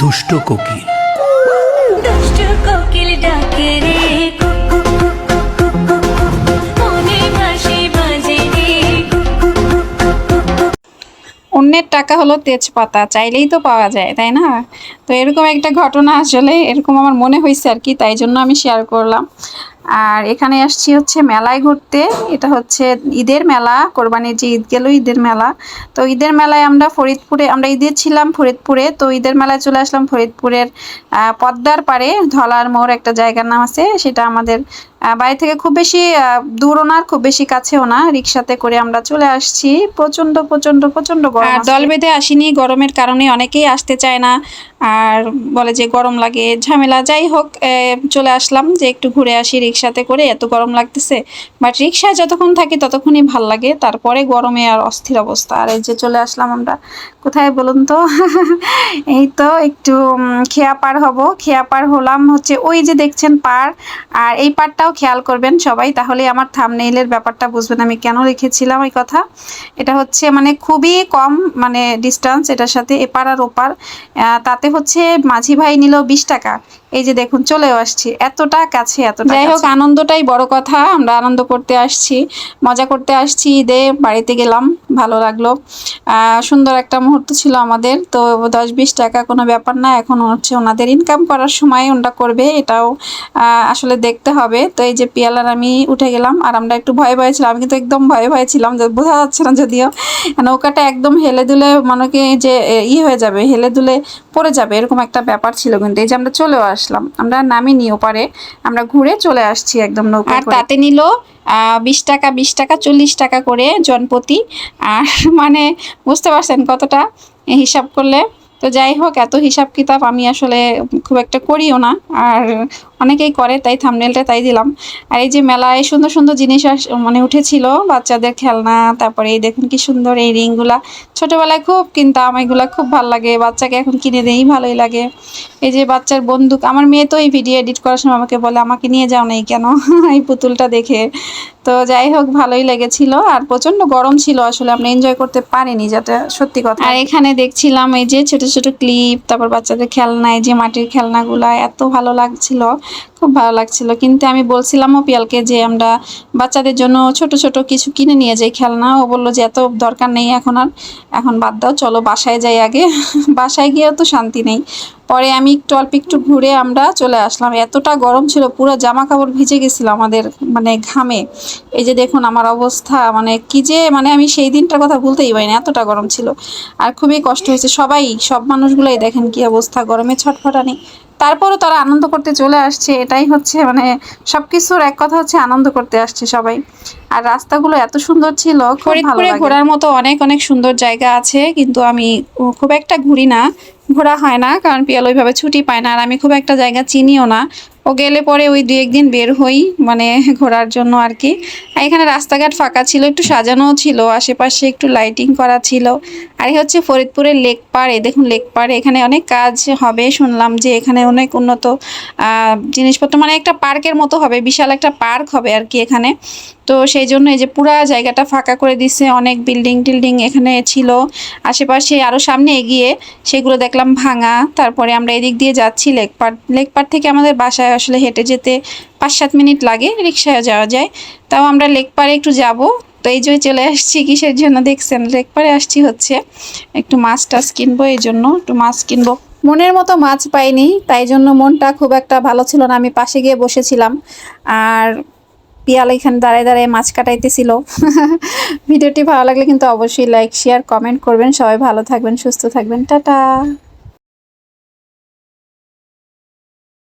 দুষ্ট কোকিল। দুষ্ট কোকিল ডাকে রে কুকু কুকু কুকু মনে বাঁশি বাজে রে কুকু কুকু কুকু। অন্যের টাকা হলো তেজপাতা, চাইলেই তো পাওয়া যায়, তাই না? তো এরকম একটা ঘটনা আসলে এরকম আমার মনে হয়েছে আর কি, তাই জন্য আমি শেয়ার করলাম। আর এখানে আসছি হচ্ছে মেলায় ঘুরতে। এটা হচ্ছে ঈদের মেলা, কোরবানির যে ঈদ গেল ঈদের মেলা। তো ঈদের মেলায় আমরা ফরিদপুরে, আমরা ঈদে ছিলাম ফরিদপুরে, তো ঈদের মেলায় চলে আসলাম ফরিদপুরের পদ্মার পাড়ে ধলার মোড় একটা জায়গার নাম আছে, সেটা আমাদের বাড়ি থেকে খুব বেশি দূরও না খুব বেশি কাছেও না, রিক্সাতে করে আমরা চলে আসছি। প্রচন্ড প্রচন্ড প্রচন্ড গরম, আর দল বেঁধে আসিনি, গরমের কারণে অনেকেই আসতে চায় না আর বলে যে গরম লাগে, ঝামেলা। যাই হোক, চলে আসলাম যে একটু ঘুরে আসি রিক্সাতে করে, এত গরম লাগতেছে। বাট রিক্সায় যতক্ষণ থাকি ততক্ষণই ভাল লাগে, তারপরে গরমে আর অস্থির অবস্থা। আর এই যে চলে আসলাম আমরা কোথায় বলুন তো? এই তো একটু খেয়া পার হব, খেয়া পার হলাম হচ্ছে ওই যে দেখছেন পার। আর এই পারটাও খেয়াল করবেন সবাই, তাহলে আমার থাম্বনেইলের ব্যাপারটা বুঝবেন আমি কেন লিখেছিলাম এই কথা। এটা হচ্ছে মানে খুবই কম মানে ডিস্টেন্স এটার সাথে, এপার আর ওপার। তাতে হচ্ছে মাঝি ভাই নিল 20 টাকা। এই যে দেখুন চলেও আসছি, এতটা কাছে, এতটা। যাই হোক, আনন্দটাই বড় কথা, আমরা আনন্দ করতে আসছি, মজা করতে আসছি। ঈদে বাড়িতে গেলাম, ভালো লাগলো। সুন্দর একটা মুহূর্ত ছিল আমাদের। তো 10-20 টাকা কোনো ব্যাপার না, এখন হচ্ছে ওনাদের ইনকাম করার সময় ওনটা করবে, এটাও আসলে দেখতে হবে। তো এই যে পিয়ালার আমি উঠে গেলাম, আর আমরা একটু ভয়ে ভয়ে ছিলাম, আমি কিন্তু একদম ভয়ে ভয়ে ছিলাম, যে বোঝা যাচ্ছে না যদিও। নৌকাটা একদম হেলে দুলে মানে কি যে হয়ে যাবে, হেলে দুলে পড়ে যাবে, এরকম একটা ব্যাপার ছিল। কিন্তু এই যে আমরা চলেও আসলাম, আমরা নামিনি ওপারে, আমরা ঘুরে চলে আসছি একদম নৌকা। আর তাতে নিল 20 টাকা 20 টাকা 40 টাকা করে জনপ্রতি। আর মানে বুঝতে পারছেন কতটা হিসাব করলে। তো যাই হোক, এত হিসাব কিতাব আমি আসলে খুব একটা করিও না, আর অনেকেই করে, তাই থাম্বনেলটা তাই দিলাম। আর এই যে মেলায় সুন্দর সুন্দর জিনিস মানে উঠেছিল, বাচ্চাদের খেলনা। তারপরে এই দেখুন কি সুন্দর এই রিংগুলা, ছোটবেলায় খুব কিনতাম এগুলা, খুব ভালো লাগে। বাচ্চাকে এখন কিনে দেই, ভালোই লাগে। এই যে বাচ্চার বন্দুক, আমার মেয়ে তো এই ভিডিও এডিট করার সময় আমাকে বলে আমাকে নিয়ে যাও নাই কেন এই পুতুলটা দেখে। তো যাই হোক, ভালোই লেগেছিল। আর প্রচন্ড গরম ছিল, আসলে আমরা এনজয় করতে পারিনি, যেটা সত্যি কথা। আর এখানে দেখছিলাম এই যে ছোট ছোট ক্লিপ, তারপর বাচ্চাদের খেলনা, এই যে মাটির খেলনাগুলা, এত ভালো লাগছিল, খুব ভালো লাগছিল। কিন্তু আমি বলছিলামও পিয়ালকে যে আমরা বাচ্চাদের জন্য ছোট ছোট কিছু কিনে নিয়ে যাই খেলনা। ও বললো যে এত দরকার নেই এখন, আর এখন বাদ দাও, চলো বাসায় যাই আগে। বাসায় গিয়েও তো শান্তি নেই। পরে আমি একটু অল্প একটু ঘুরে আমরা চলে আসলাম। এতটা গরম ছিল, পুরো জামা কাপড় ভিজে গেছিল আমাদের মানে ঘামে। এই যে দেখুন আমার অবস্থা, মানে কি যে মানে আমি সেই দিনটার কথা ভুলতেই পারি না, এতটা গরম ছিল। আর খুবই কষ্ট হয়েছে, সব মানুষগুলাই দেখেন কি অবস্থা, গরমে ছটফটানি। তারপরও তারা আনন্দ করতে চলে আসছে, এটাই হচ্ছে মানে সবকিছুর এক কথা হচ্ছে আনন্দ করতে আসছে সবাই। আর রাস্তাগুলো এত সুন্দর ছিল, ফরিদপুরে ঘোরার মতো অনেক অনেক সুন্দর জায়গা আছে, কিন্তু আমি খুব একটা ঘুরি না, ঘোরা হয় না, কারণ পিয়াল ওইভাবে ছুটি পায় না। আর আমি খুব একটা জায়গা চিনিও না, ও গেলে পরে ওই 2-1 দিন বের হই মানে ঘোরার জন্য আর কি। আর এখানে রাস্তাঘাট ফাঁকা ছিল, একটু সাজানোও ছিল, আশেপাশে একটু লাইটিং করা ছিল। আর এই হচ্ছে ফরিদপুরের লেক পাড়, এই দেখুন লেক পাড়ে এখানে অনেক কাজ হবে, শুনলাম যে এখানে অনেক উন্নত জিনিসপত্র, মানে একটা পার্কের মতো হবে, বিশাল একটা পার্ক হবে আর কি এখানে। তো সেই জন্য এই যে পুরা জায়গাটা ফাঁকা করে দিছে, অনেক বিল্ডিং টিল্ডিং এখানে ছিল আশেপাশে। আরও সামনে এগিয়ে সেগুলো দেখলাম ভাঙা। তারপরে আমরা এদিক দিয়ে যাচ্ছি লেকপাড় থেকে আমাদের বাসায় আসলে হেঁটে যেতে 5-7 মিনিট লাগে, রিক্সায় যাওয়া যায়। তাও আমরা লেকপাড়ে একটু যাব। তো এই যে চলে আসছি কিসের জন্য দেখছেন, লেকপাড়ে আসছি হচ্ছে একটু মাছ টাছ কিনবো, এই জন্য একটু মাছ কিনবো। মনের মতো মাছ পাইনি, তাই জন্য মনটা খুব একটা ভালো ছিল না, আমি পাশে গিয়ে বসেছিলাম। আর পিয়াল এখানে দাঁড়ায় দাঁড়ায় মাছ কাটাইতেছিল। ভিডিওটি ভালো লাগলে কিন্তু অবশ্যই লাইক শেয়ার কমেন্ট করবেন। সবাই ভালো থাকবেন, সুস্থ থাকবেন, টাটা।